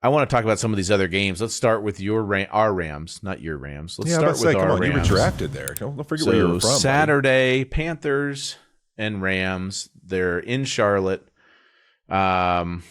I want to talk about some of these other games. Let's start with our Rams, not your Rams. Let's start with our Rams. You were drafted there. Don't forget where you were from. Saturday, buddy. Panthers and Rams. They're in Charlotte. Rams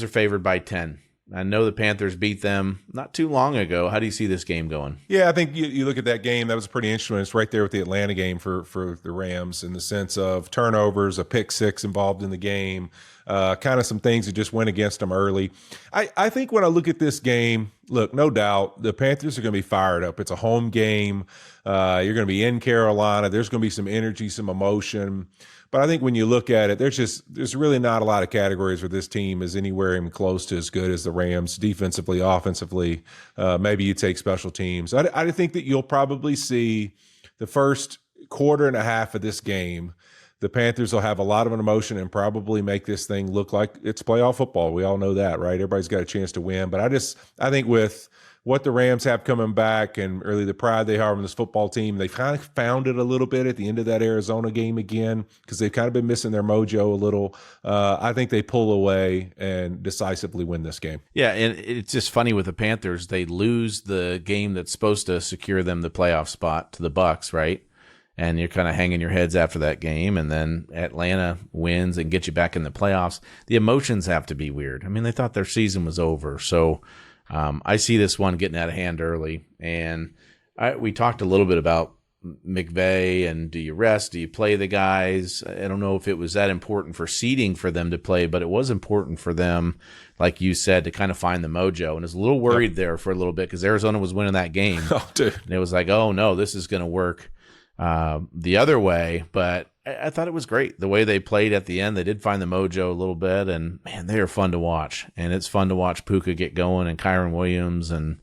are favored by 10. I know the Panthers beat them not too long ago. How do you see this game going? Yeah, I think you look at that game. That was pretty interesting. It's right there with the Atlanta game for the Rams in the sense of turnovers, a pick six involved in the game, kind of some things that just went against them early. I think when I look at this game, look, no doubt the Panthers are going to be fired up. It's a home game. You're going to be in Carolina. There's going to be some energy, some emotion. But I think when you look at it, there's really not a lot of categories where this team is anywhere even close to as good as the Rams, defensively, offensively. Maybe you take special teams. I think that you'll probably see the first quarter and a half of this game, the Panthers will have a lot of an emotion and probably make this thing look like it's playoff football. We all know that, right? Everybody's got a chance to win. But I think with what the Rams have coming back and really the pride they have in this football team, they kind of found it a little bit at the end of that Arizona game again because they've kind of been missing their mojo a little. I think they pull away and decisively win this game. Yeah, and it's just funny with the Panthers. They lose the game that's supposed to secure them the playoff spot to the Bucs, right? And you're kind of hanging your heads after that game, and then Atlanta wins and gets you back in the playoffs. The emotions have to be weird. I mean, they thought their season was over, so I see this one getting out of hand early, and we talked a little bit about McVay and do you rest, do you play the guys? I don't know if it was that important for seeding for them to play, but it was important for them, like you said, to kind of find the mojo. And I was a little worried there for a little bit because Arizona was winning that game. Oh, dude. And it was like, oh, no, this is going to work the other way, but I thought it was great the way they played at the end. They did find the mojo a little bit, and man, they are fun to watch. And it's fun to watch Puka get going and Kyron Williams, and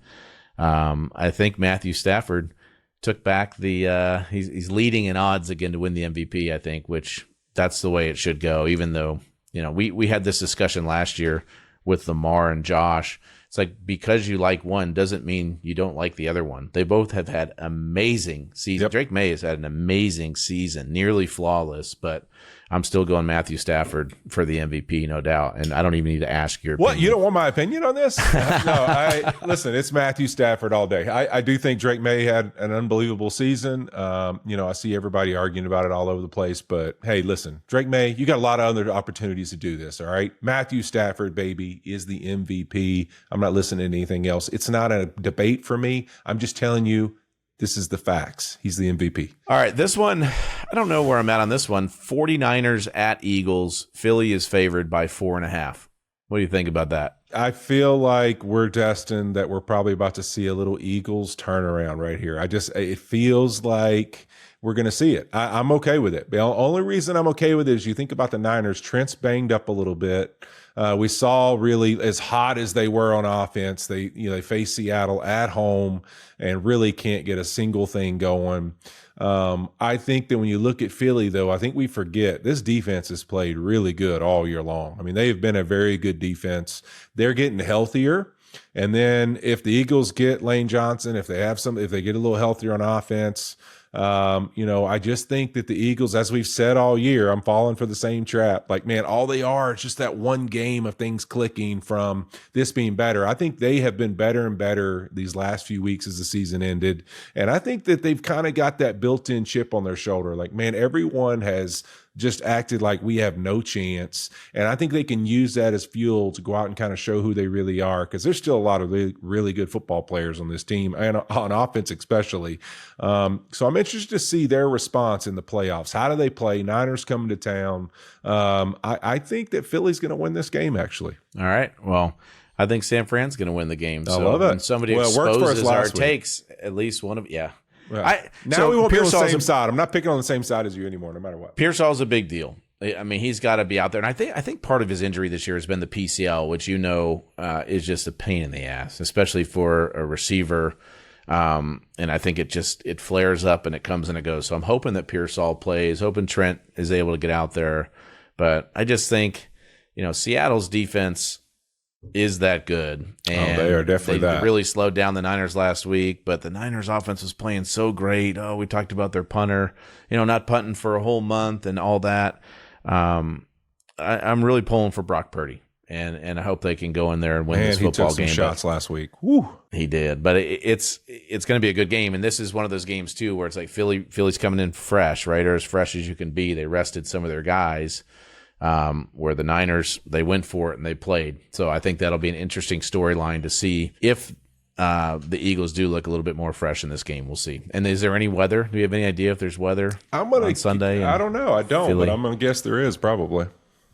I think Matthew Stafford took back the he's leading in odds again to win the MVP. I think, which that's the way it should go. Even though we had this discussion last year with Lamar and Josh. It's like because you like one doesn't mean you don't like the other one. They both have had amazing seasons. Yep. Drake May has had an amazing season, nearly flawless, but I'm still going Matthew Stafford for the MVP, no doubt. And I don't even need to ask your opinion. What? You don't want my opinion on this? No, listen, it's Matthew Stafford all day. I do think Drake May had an unbelievable season. I see everybody arguing about it all over the place, but hey, listen, Drake May, you got a lot of other opportunities to do this, all right? Matthew Stafford, baby, is the MVP. I'm not listening to anything else. It's not a debate for me. I'm just telling you, this is the facts. He's the MVP. All right, this one, I don't know where I'm at on this one. 49ers at Eagles. Philly is favored by 4.5. What do you think about that? I feel like we're destined that we're probably about to see a little Eagles turnaround right here. It feels like we're going to see it. I'm okay with it. The only reason I'm okay with it is you think about the Niners. Trent's banged up a little bit. We saw really as hot as they were on offense. They face Seattle at home and really can't get a single thing going. I think that when you look at Philly, though, I think we forget this defense has played really good all year long. I mean, they have been a very good defense. They're getting healthier. And then if the Eagles get Lane Johnson, if they get a little healthier on offense, I just think that the Eagles, as we've said all year, I'm falling for the same trap. Like, man, all they are is just that one game of things clicking from this being better. I think they have been better and better these last few weeks as the season ended. And I think that they've kind of got that built-in chip on their shoulder. Like, man, everyone has just acted like we have no chance. And I think they can use that as fuel to go out and kind of show who they really are, because there's still a lot of really, really good football players on this team, and on offense especially. So I'm interested to see their response in the playoffs. How do they play? Niners coming to town. I think that Philly's going to win this game, actually. All right. Well, I think San Fran's going to win the game. I love it. When somebody exposes our takes, at least one of yeah. Right. Now we won't be on the same side. I'm not picking on the same side as you anymore, no matter what. Pearsall's a big deal. I mean, he's got to be out there. And I think part of his injury this year has been the PCL, which is just a pain in the ass, especially for a receiver. And I think it flares up and it comes and it goes. So I'm hoping that Pearsall plays, hoping Trent is able to get out there. But I just think, Seattle's defense is that good. And they are definitely they really slowed down the Niners last week, but the Niners offense was playing so great. Oh, we talked about their punter, not punting for a whole month and all that. I'm really pulling for Brock Purdy. and I hope they can go in there and win Man, this football he took some game. shots last week. Woo. He did, but it's going to be a good game, and this is one of those games too where it's like Philly's coming in fresh, right, or as fresh as you can be. They rested some of their guys, where the Niners, they went for it and they played. So I think that'll be an interesting storyline to see if the Eagles do look a little bit more fresh in this game. We'll see. And is there any weather? Do you have any idea if there's weather on Sunday? I don't know. I don't, Philly? but I'm going to guess there is probably.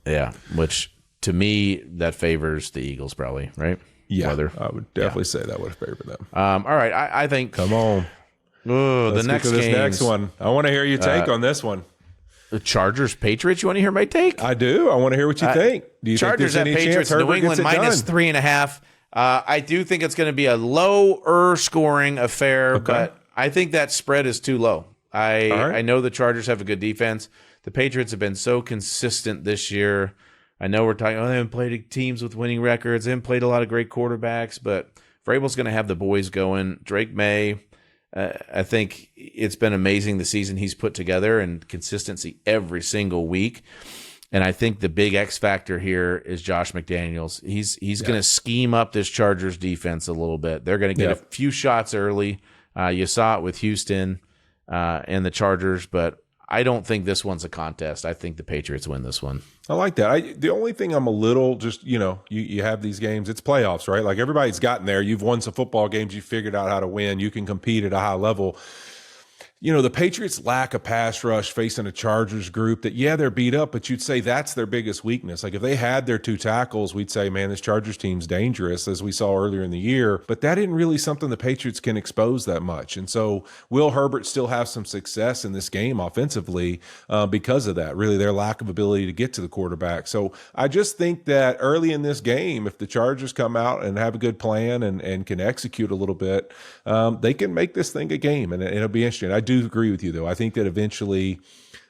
Yeah, which to me, that favors the Eagles probably, right? Yeah, weather. I would definitely say that would favor them. All right, I think. Come on. The Let's next get to this games, next one. I want to hear your take on this one. the Chargers-Patriots. You want to hear my take? I do. I want to hear what you think. Do you Chargers think at there's any Patriots, chance Herbert New England gets it done? -3.5. I do think it's going to be a lower scoring affair, but I think that spread is too low. I know the Chargers have a good defense. The Patriots have been so consistent this year. I know we're talking, they haven't played teams with winning records. They haven't played a lot of great quarterbacks, but Vrabel's going to have the boys going. Drake May, I think it's been amazing the season he's put together and consistency every single week. And I think the big X factor here is Josh McDaniels. He's going to scheme up this Chargers defense a little bit. They're going to get a few shots early. You saw it with Houston and the Chargers, but I don't think this one's a contest. I think the Patriots win this one. I like that. The only thing I'm a little just, you have these games, it's playoffs, right? Like everybody's gotten there. You've won some football games. You figured out how to win. You can compete at a high level. The Patriots lack a pass rush facing a Chargers group that, they're beat up, but you'd say that's their biggest weakness. Like if they had their two tackles, we'd say, man, this Chargers team's dangerous, as we saw earlier in the year. But that isn't really something the Patriots can expose that much. And so will Herbert still have some success in this game offensively because of that, really their lack of ability to get to the quarterback. So I just think that early in this game, if the Chargers come out and have a good plan and can execute a little bit, they can make this thing a game, and it'll be interesting. I do agree with you, though. I think that eventually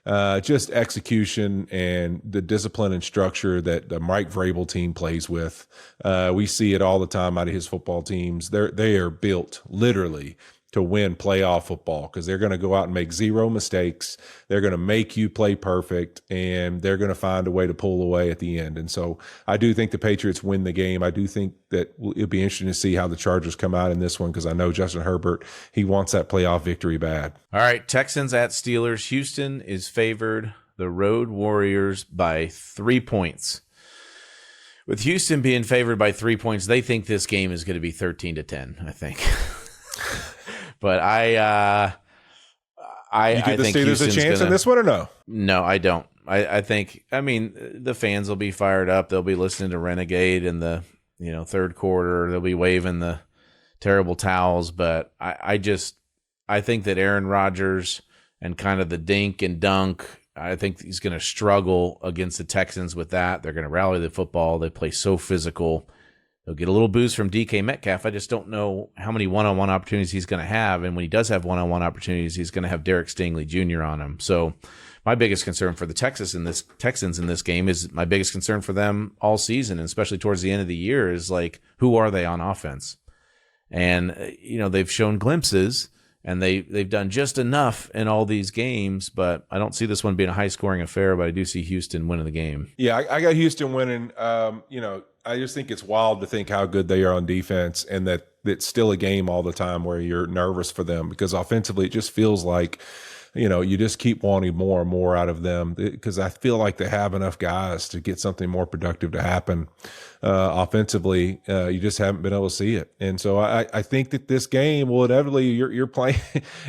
just execution and the discipline and structure that the Mike Vrabel team plays with, we see it all the time out of his football teams. They are built literally to win playoff football because they're going to go out and make zero mistakes. They're going to make you play perfect, and they're going to find a way to pull away at the end. And so I do think the Patriots win the game. I do think that it'll be interesting to see how the Chargers come out in this one because I know Justin Herbert, he wants that playoff victory bad. All right, Texans at Steelers. Houston is favored the Road Warriors by 3 points. With Houston being favored by 3 points, they think this game is going to be 13-10, I think. But I think there's a chance in this one or no? No, I don't. I think, the fans will be fired up. They'll be listening to Renegade in the third quarter. They'll be waving the terrible towels. But I think that Aaron Rodgers and kind of the dink and dunk, I think he's going to struggle against the Texans with that. They're going to rally the football. They play so physical. He'll get a little boost from DK Metcalf. I just don't know how many one-on-one opportunities he's going to have. And when he does have one-on-one opportunities, he's going to have Derek Stingley Jr. on him. So my biggest concern for the Texans in this game is my biggest concern for them all season, and especially towards the end of the year, is like, who are they on offense? And, they've shown glimpses, and they've done just enough in all these games, but I don't see this one being a high-scoring affair, but I do see Houston winning the game. Yeah, I got Houston winning. I just think it's wild to think how good they are on defense, and that it's still a game all the time where you're nervous for them because offensively it just feels like, you just keep wanting more and more out of them because I feel like they have enough guys to get something more productive to happen. Offensively, you just haven't been able to see it. And so I think that this game will inevitably, you're playing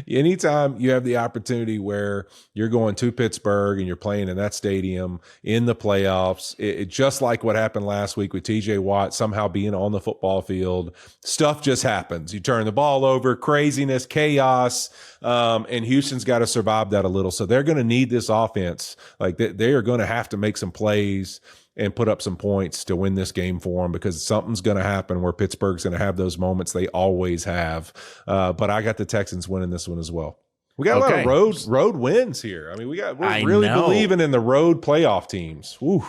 anytime you have the opportunity where you're going to Pittsburgh and you're playing in that stadium in the playoffs, it just like what happened last week with TJ Watt somehow being on the football field, stuff just happens. You turn the ball over, craziness, chaos, and Houston's got to survive that a little. So they're going to need this offense. Like they are going to have to make some plays and put up some points to win this game for them because something's going to happen where Pittsburgh's going to have those moments they always have. But I got the Texans winning this one as well. We got a lot of road wins here. We're really believing in the road playoff teams. Woo.